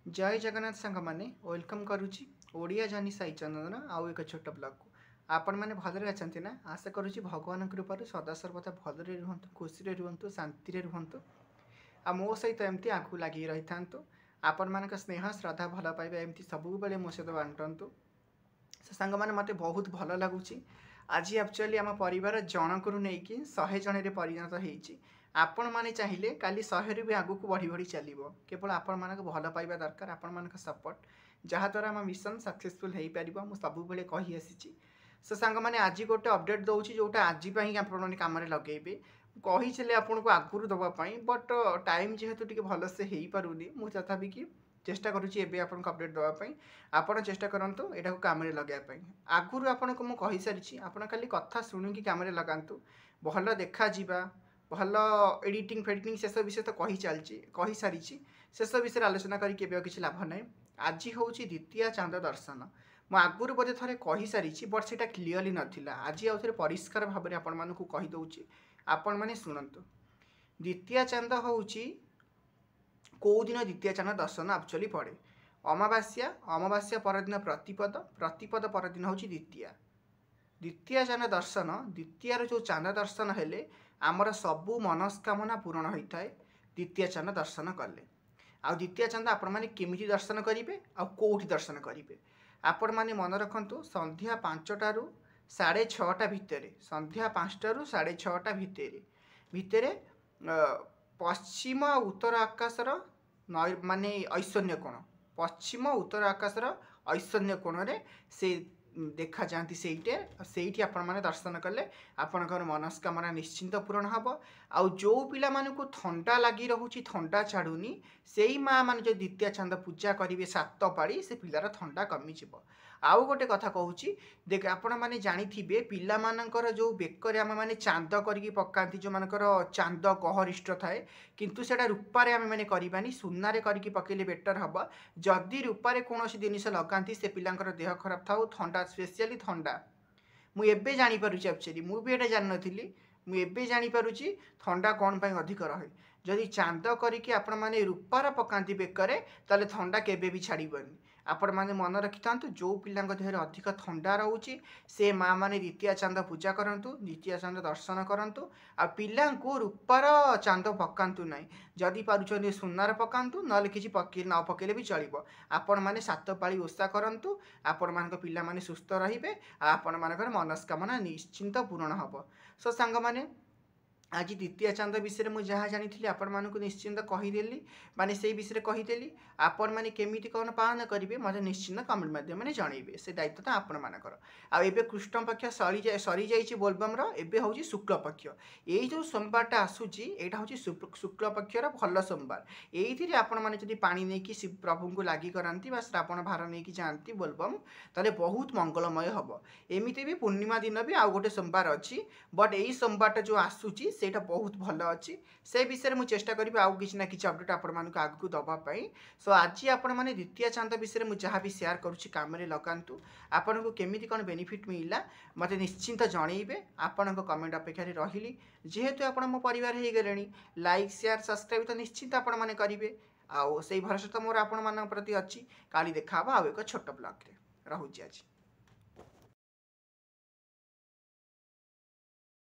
जय जगन्नाथ सांग मैंने वेलकम करुच्ची ओडिया जानी साई चंदन आउ एक छोट ब्लॉग को आपण मैंने भलरे अच्छा ना आशा करुच्ची भगवान कृपार सदा सर्वदा भलरे रुहतु खुशी रुहतु शांति रुहतु आ मो सहित एमती आगू लगी रही था आपण मान स्नेह श्रद्धा भल पाइबा एमती सब बेले मो सहित बांटतु से सांग मैंने मत बहुत भल लगुच आज एक्चुअली आम परिवार जनक नहीं 100 जन परिणत होती आपण मैंने चाहिए काली 100 भी आगू बढ़ी बढ़ी चलो केवल आपण मानक भल पाइबा दरकार आपण मानक सपोर्ट जहाँद्वारा आम मिशन सक्सेसफुल हो पार मुझे सबुबले कही आसी से सांग मैंने आज गोटे अपडेट दूसरी जोटा आज आपने कम लगे कही आपन को आगुरी दवापाई बट टाइम जेहेतु टी भलसे हो पारूनी मुझे तथापि कि चेष्टा करुँची एवं आपन अपडेट देवाई आपड़ चेष्टा करूँ यहाँ कम लगाई आगुरी आपन को मुझे सारी आपड़ खाली कथा शुणिकी कम लगातु भल देखा भल एडिटिंग फेडिटिंग शेष विषय तो कही सारी शेष विषय आलोचना करके किसी लाभ ना आज हूँ द्वितीय चांद दर्शन मुझे आगुरी बोधे थे कही सारी बट से क्लीयरली नाला आज आउ थे परिष्कार भाव में आपण मानक कहीदे आपण मैंने शुणु द्वितीय चांद हूँ कौ दिन द्वितीय चांद दर्शन एक्चुअली पड़े अमावास्या अमावास्या परदिन प्रतिपद प्रतिपद परदिन हूँ द्वितीय चांद दर्शन द्वितीय जो चांद दर्शन हेले आमर सबू मनस्कामना पूरण होता है द्वितीय चांद दर्शन कले आ द्वितीय चांद आपण मैंने केमिति दर्शन करेंगे आउट दर्शन करेंगे आपण मैंने मन रखु संध्या 5टा रू 6:30 भितर संध्या 5टा रू 6:30 भितर पश्चिम उत्तर आकाशर माने ऐश्वर्य कोण पश्चिम उत्तर आकाशर ऐश्वर्य कोण से देखा जाती से आपण मैंने दर्शन कले आपणकर मनस्कामना निश्चिंत पूरण हम आउ जो पिला मानू थंडा लगी रोचे थंडा छाड़ूनी से ही माँ मैंने जो द्वितीय चांद पूजा करेंगे 7 पाड़ी से पिलार थंडा कमिज आउ गोटे कथा कहूँ देख आपण मैंने जानी पिला मानकर जो बेकर आम मैंने चांद करके पकाती जो मानकर चांद गहरिष्ठ थाए किंतु सेटा रूपारे आम मैंने करवानी सुनारे करके पकेले बेटर हम जदि रूपारे कौन जिनस लगाती से पिलांकर देह खराब था थंडा स्पेशली थंडा मुझे जानीपारुची एक्चुअली मुझे जान नी मुझे जानीपारुची थंडा कौन पर अधिक रहे जदि चांद करके आपण मैंने रूपार पकाती बेकर ताले थंडा केबे भी छाड़बनी आपण मैंने मन रखि था जो पिला देह अधिक थंडा रोचे से माँ मैंने द्वितीय चांद पूजा करूँ द्वितीय चांद दर्शन करूँ आ पिला रूपार चांद पकातु ना जदि पार्टी सुनार पकातु ना कि पके न पकेले भी चलो आपण मैंने 7 पाली ओषा करूँ आपण मान पिला माने सुस्थ रे आपण मानकर मनस्कामना निश्चिंत पूरण हम सो सांग मैंने आज द्वितीय चांद विषय में जहाँ जानी आपण मानक निश्चिंत कहीदेली माने से विषय कहीदेली आपण मैंने केमिति कौन पालन करेंगे मत निश्चिंत कमेंट माध्यम जनइबे से दायित्व तो आपण मानकर आबे कृष्ण पक्ष सरी जाइए बोलबम एबे हूँ शुक्ल पक्ष यही जो सोमवार आसूची यहाँ हूँ शुक्ल पक्षर भल सोमवार ये आपण मैंने जब पानी नहीं कि प्रभु को लगी कराती श्रावण भार नहीं कि जाती बोलबम ताले बहुत मंगलमय हम एमती भी पूर्णिमा दिन भी आउ गोटे सोमवार अच्छी बट यही सोमवार जो आसूची सेटा बहुत भल अच्छी से विषय में चेष्टा करी आउ कि ना कि अपडेट आपण मानक आगू दवापाई सो आज आपण मैंने द्वितीय चांद विषय में जहाँ भी शेयर करुच्ची कम लगातु आपन को केमिति कौन बेनिफिट मिला मत निश्चिंत जनइबे आपण कमेंट अपेक्षा रही जेहेतु आपण मो परिवार हो गले लाइक शेयर सब्सक्राइब तो निश्चिंत आपण मैंने करेंगे आउ से भरोसा तो मोर आपण मान प्रति अच्छी काली देखा आउ एक छोट ब्लॉग रे रहुची आज।